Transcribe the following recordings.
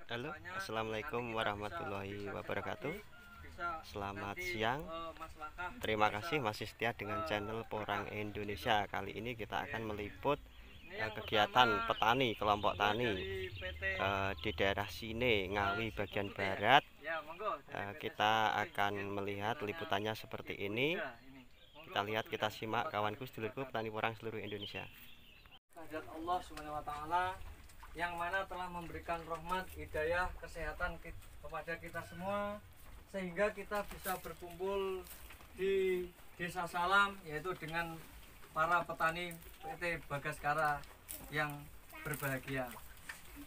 Halo, assalamualaikum warahmatullahi wabarakatuh. Selamat siang. Terima kasih masih setia dengan channel Porang Indonesia. Kali ini kita akan meliput kegiatan petani, kelompok tani di daerah Sine, Ngawi bagian barat. Kita akan melihat liputannya seperti ini. Kita lihat, kita simak kawanku, sedulurku petani porang seluruh Indonesia. Kehadirat Allah Subhanahu wa taala yang mana telah memberikan rahmat, hidayah, kesehatan kepada kita semua, sehingga kita bisa berkumpul di Desa Salam, yaitu dengan para petani PT Bagaskara yang berbahagia.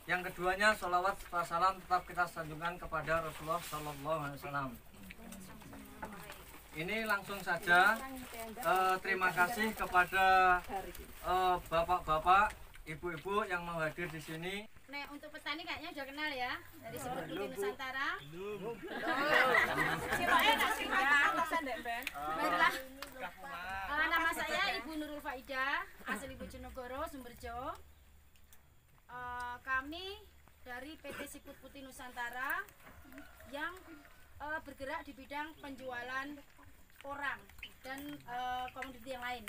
Yang keduanya, sholawat serta salam tetap kita sanjungkan kepada Rasulullah Sallallahu Alaihi Wasallam. Ini langsung saja terima kasih kepada bapak-bapak, ibu-ibu yang mau hadir di sini. Nah, untuk petani kayaknya udah kenal ya, dari Siput Putih Nusantara. Baiklah, nama saya Ibu Nurul Faidah, asli Bojonegoro, Sumberjo. Kami dari PT Siput Putih Nusantara yang bergerak di bidang penjualan porang dan komoditi yang lain.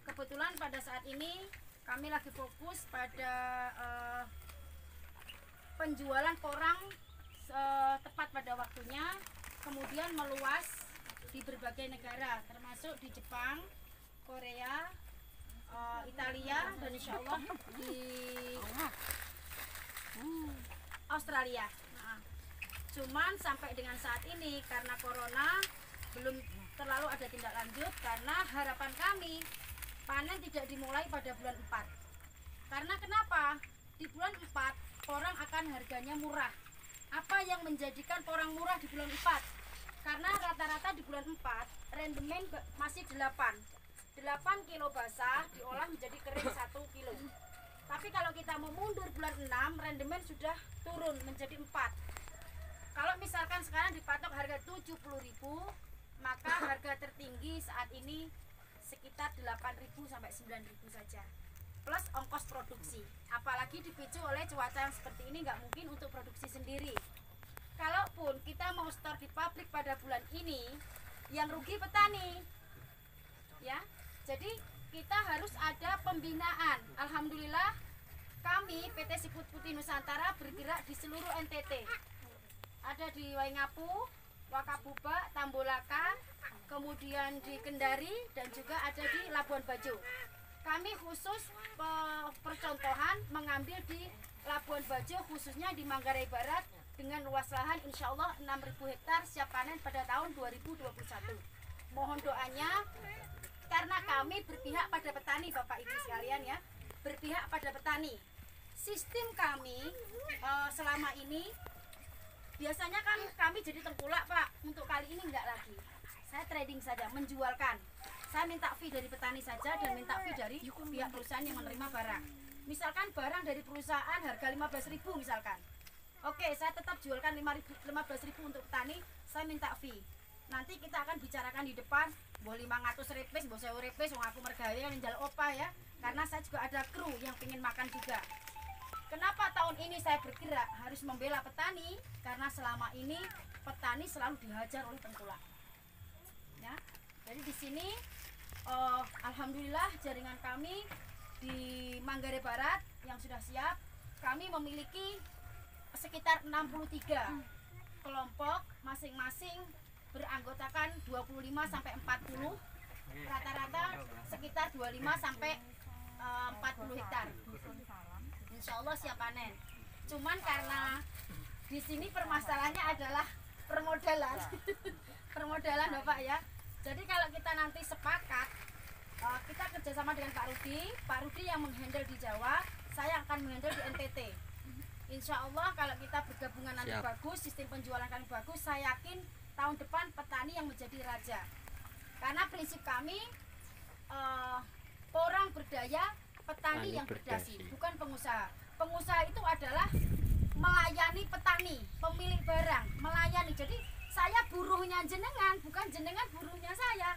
Kebetulan pada saat ini kami lagi fokus pada penjualan porang tepat pada waktunya, kemudian meluas di berbagai negara, termasuk di Jepang, Korea, Italia, dan insya Allah di Australia. Cuman sampai dengan saat ini karena corona belum terlalu ada tindak lanjut, karena harapan kami panen tidak dimulai pada bulan 4. Karena kenapa? Di bulan 4 porang akan harganya murah. Apa yang menjadikan porang murah di bulan 4? Karena rata-rata di bulan 4 rendemen masih 8 kilo basah diolah menjadi kering 1 kilo. Tapi kalau kita mau mundur bulan 6, rendemen sudah turun menjadi 4. Kalau misalkan sekarang dipatok harga 70.000, maka harga tertinggi saat ini sekitar 8.000 sampai 9.000 saja, plus ongkos produksi. Apalagi dipicu oleh cuaca yang seperti ini, nggak mungkin untuk produksi sendiri. Kalaupun kita mau store di pabrik pada bulan ini, yang rugi petani, ya. Jadi kita harus ada pembinaan. Alhamdulillah kami PT Siput Putih Nusantara bergerak di seluruh NTT. Ada di Waingapu, Wakabuba, Tambolaka, kemudian di Kendari, dan juga ada di Labuan Bajo. Kami khusus percontohan mengambil di Labuan Bajo, khususnya di Manggarai Barat, dengan luas lahan insya Allah 6.000 hektar siap panen pada tahun 2021. Mohon doanya, karena kami berpihak pada petani, Bapak Ibu sekalian ya, berpihak pada petani. Sistem kami selama ini, biasanya kan kami jadi tengkulak Pak, untuk kali ini enggak lagi. Saya trading saja, menjualkan. Saya minta fee dari petani saja dan minta fee dari pihak perusahaan yang menerima barang. Misalkan barang dari perusahaan harga 15.000 misalkan. Oke, saya tetap jualkan 15.000 untuk petani, saya minta fee. Nanti kita akan bicarakan di depan, boleh 500 repes, boleh 1000 repes, aku mergawe kan menjual opa ya. Karena saya juga ada kru yang ingin makan juga. Kenapa tahun ini saya bergerak harus membela petani? Karena selama ini petani selalu dihajar oleh tengkulak. Ya, jadi di sini alhamdulillah jaringan kami di Manggarai Barat yang sudah siap, kami memiliki sekitar 63 kelompok, masing-masing beranggotakan 25 sampai 40, rata-rata sekitar 25 sampai 40 hektar. Insya Allah siap panen. Cuman karena di sini permasalahannya adalah permodalan, permodalan Bapak ya. Jadi kalau kita nanti sepakat, kita kerjasama dengan Pak Rudi yang menghandle di Jawa, saya akan menghandle di NTT. Insya Allah kalau kita bergabungan nanti bagus, sistem penjualan kami bagus, saya yakin tahun depan petani yang menjadi raja. Karena prinsip kami porang berdaya, petani yang berdasi, bukan pengusaha. Pengusaha itu adalah melayani petani, pemilik barang, melayani. Jadi saya buruhnya jenengan, bukan jenengan buruhnya saya.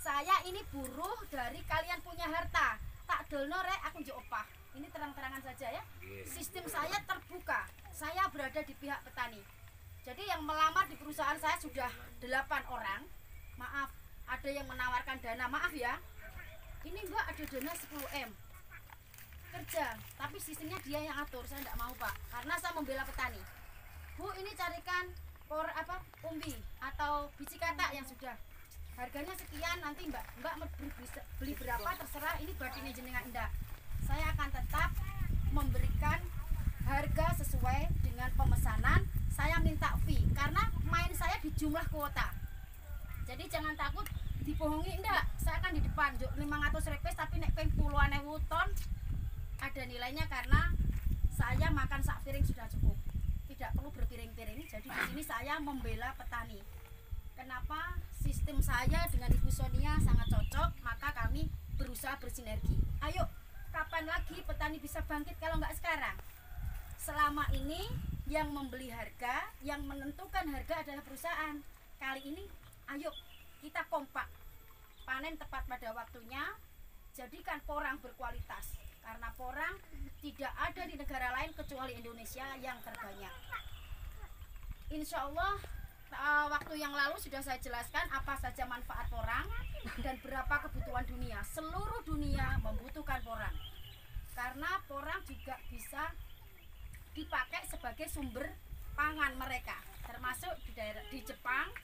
Saya ini buruh dari kalian punya harta. Tak dolno rek aku njuk opah. ini terang-terangan saja ya. Sistem saya terbuka, saya berada di pihak petani. Jadi yang melamar di perusahaan saya sudah 8 orang. Maaf, ada yang menawarkan dana, maaf ya. Ini Mbak ada dana 10 M kerja, tapi sistemnya dia yang atur, saya tidak mau Pak, karena saya membela petani. Bu, ini carikan umbi atau biji katak yang sudah harganya sekian, nanti mbak beli berapa terserah, ini batinnya jenengan enggak. Saya akan tetap memberikan harga sesuai dengan pemesanan. Saya minta fee karena main saya di jumlah kuota. Jadi jangan takut dibohongi, enggak. Saya akan di depan 500 repes tapi nek peng puluhan ewu ton ada nilainya karena saya makan sak piring sudah cukup. Tidak perlu berpiring-piring. Jadi di sini saya membela petani. Kenapa sistem saya dengan Ibu Sonia sangat cocok, maka kami berusaha bersinergi. Ayo, kapan lagi petani bisa bangkit kalau nggak sekarang? Selama ini yang membeli harga, yang menentukan harga adalah perusahaan. Kali ini, ayo kita kompak, panen tepat pada waktunya, jadikan porang berkualitas. Karena porang tidak ada di negara lain kecuali Indonesia yang terbanyak. Insya Allah waktu yang lalu sudah saya jelaskan apa saja manfaat porang dan berapa kebutuhan dunia. Seluruh dunia membutuhkan porang karena porang juga bisa dipakai sebagai sumber pangan mereka, termasuk di Jepang,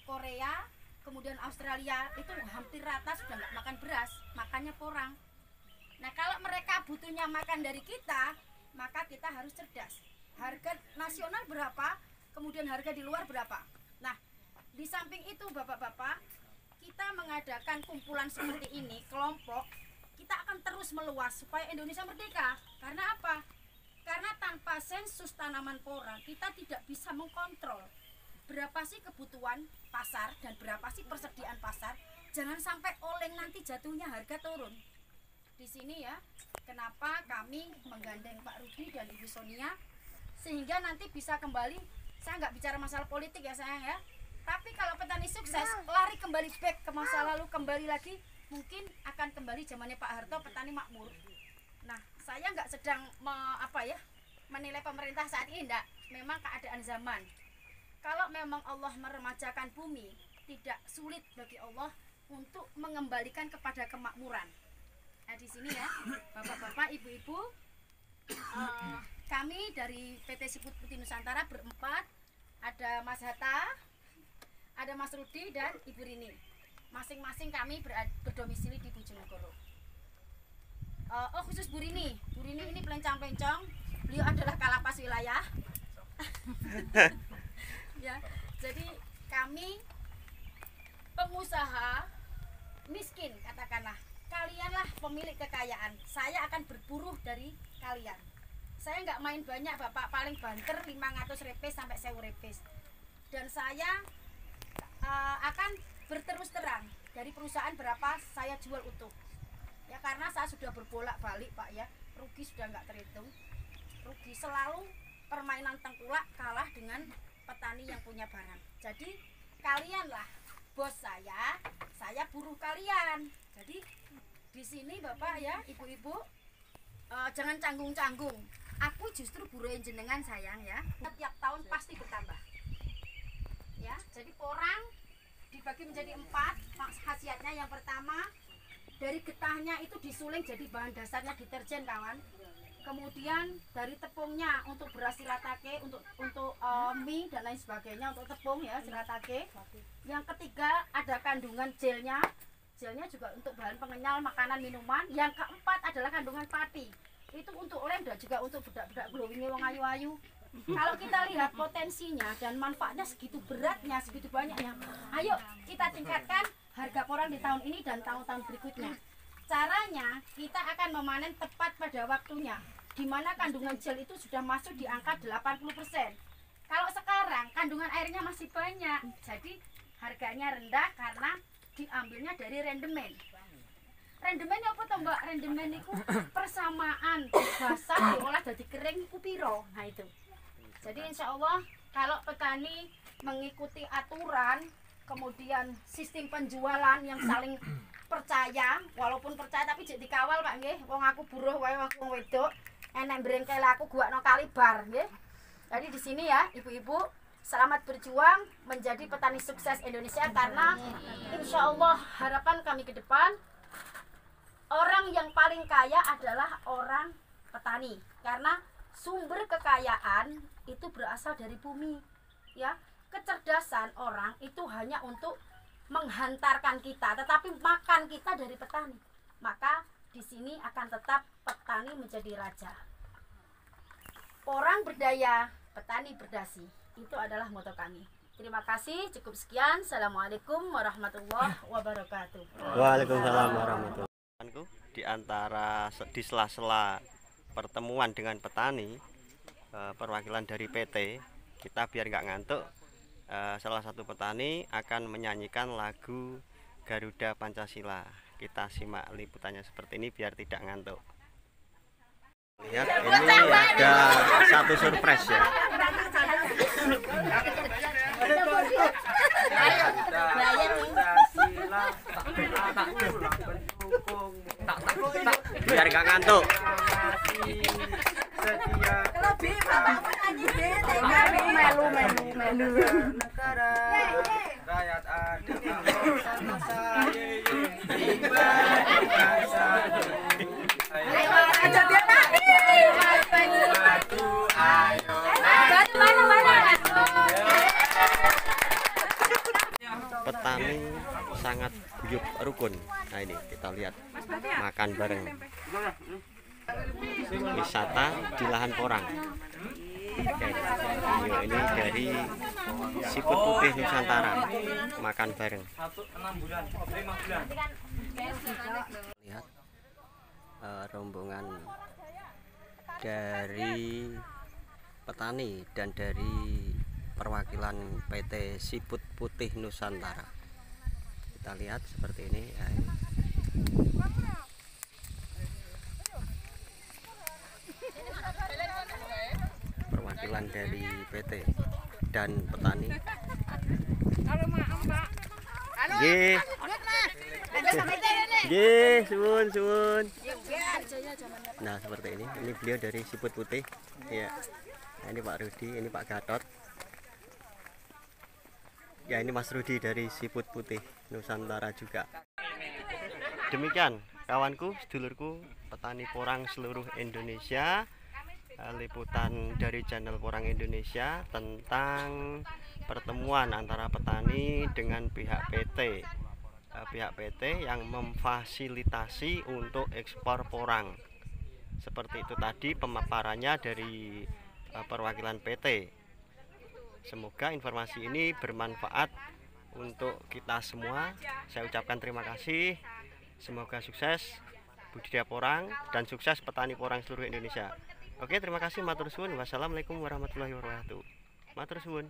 Korea, kemudian Australia itu hampir rata sudah nggak makan beras, makannya porang. Nah kalau mereka butuhnya makan dari kita, maka kita harus cerdas. Harga nasional berapa, kemudian harga di luar berapa. Nah, di samping itu Bapak-bapak, kita mengadakan kumpulan seperti ini, kelompok, kita akan terus meluas supaya Indonesia merdeka. Karena apa? Karena tanpa sensus tanaman porang, kita tidak bisa mengkontrol berapa sih kebutuhan pasar dan berapa sih persediaan pasar. Jangan sampai oleng nanti jatuhnya harga turun. Di sini ya, kenapa kami menggandeng Pak Rudi dan Ibu Sonia, sehingga nanti bisa kembali. Saya nggak bicara masalah politik ya sayang ya, tapi kalau petani sukses lari kembali back ke masa lalu, kembali lagi mungkin akan kembali zamannya Pak Harto, petani makmur. Nah saya nggak sedang menilai pemerintah saat ini, enggak, memang keadaan zaman. Kalau memang Allah meremajakan bumi, tidak sulit bagi Allah untuk mengembalikan kepada kemakmuran. Nah di sini ya bapak-bapak, ibu-ibu, kami dari PT Siput Putih Nusantara berempat, ada Mas Hatta, ada Mas Rudi dan Ibu Rini. Masing-masing kami berdomisili di Bojonegoro. Khusus Bu Rini ini pelencong-pelencong, beliau adalah kalapas wilayah. Ya, jadi kami pengusaha miskin katakanlah. Kalianlah pemilik kekayaan. Saya akan berburuh dari kalian. Saya nggak main banyak Bapak, paling banter 500 repes sampai 1000 repes. Dan saya akan berterus terang dari perusahaan berapa saya jual utuh. Ya karena saya sudah berbolak-balik Pak ya, rugi sudah nggak terhitung. Rugi selalu, permainan tengkulak kalah dengan petani yang punya barang. Jadi kalianlah bos saya buruh kalian. Jadi di sini Bapak ya, ibu-ibu, jangan canggung-canggung. Aku justru buruhin jenengan sayang ya. Tiap tahun pasti bertambah. Ya, jadi porang dibagi menjadi 4 khasiatnya. Yang pertama, dari getahnya itu disuling jadi bahan dasarnya deterjen kawan. Kemudian dari tepungnya untuk beras shiratake, untuk mie dan lain sebagainya, untuk tepung ya shiratake. Yang ketiga ada kandungan gelnya juga untuk bahan pengenyal makanan minuman. Yang keempat adalah kandungan pati, itu untuk lem dan juga untuk budak-budak glowing wong ayu-ayu. Kalau kita lihat potensinya dan manfaatnya segitu beratnya, segitu banyaknya, ayo kita tingkatkan harga porang di tahun ini dan tahun-tahun berikutnya. Caranya kita akan memanen tepat pada waktunya, di mana kandungan gel itu sudah masuk di angka 80%. Kalau sekarang kandungan airnya masih banyak, jadi harganya rendah karena diambilnya dari rendemen. Rendemen apa toh Mbak? Rendemen itu persamaan basah diolah jadi kering ku piro. Nah itu. Jadi insya Allah kalau petani mengikuti aturan, kemudian sistem penjualan yang saling percaya, walaupun percaya tapi jadi dikawal Pak nggih. Wong aku buruh wae aku wong wedok. Enek brengkel aku guakno kali bar nggih. Jadi di sini ya ibu-ibu, selamat berjuang menjadi petani sukses Indonesia karena insya Allah harapan kami ke depan orang yang paling kaya adalah orang petani karena sumber kekayaan itu berasal dari bumi ya. Kecerdasan orang itu hanya untuk menghantarkan kita, tetapi makan kita dari petani. Maka di sini akan tetap petani menjadi raja. Orang berdaya, petani berdasi. Itu adalah moto kami. Terima kasih, cukup sekian. Assalamualaikum warahmatullahi wabarakatuh. Waalaikumsalam warahmatullahi wabarakatuh. Di sela-sela pertemuan dengan petani, perwakilan dari PT, kita biar nggak ngantuk, salah satu petani akan menyanyikan lagu Garuda Pancasila. Kita simak liputannya seperti ini biar tidak ngantuk. Lihat, ini ada satu surprise ya. Biar nggak ngantuk. Melu rakyat adil sama saya petani sangat guyup rukun. Nah ini kita lihat makan bareng, wisata di lahan porang. Oke, video ini dari Siput Putih Nusantara, makan bareng. 6 bulan, 5 bulan. Lihat rombongan dari petani dan dari perwakilan PT Siput Putih Nusantara. Kita lihat seperti ini ya. Perwakilan dari PT dan petani. Nggih. Nggih, suwun. Nah, seperti ini. Ini beliau dari Siput Putih. Ya. Nah, ini Pak Rudi, ini Pak Gatot. Ya, ini Mas Rudi dari Siput Putih Nusantara juga. Demikian kawanku, sedulurku, petani porang seluruh Indonesia. Liputan dari channel Porang Indonesia tentang pertemuan antara petani dengan pihak PT. Pihak PT yang memfasilitasi untuk ekspor porang. Seperti itu tadi pemaparannya dari perwakilan PT. Semoga informasi ini bermanfaat untuk kita semua. Saya ucapkan terima kasih. Semoga sukses budidaya porang dan sukses petani porang seluruh Indonesia. Oke, terima kasih, matur suwun. Wassalamualaikum warahmatullahi wabarakatuh. Matur suwun.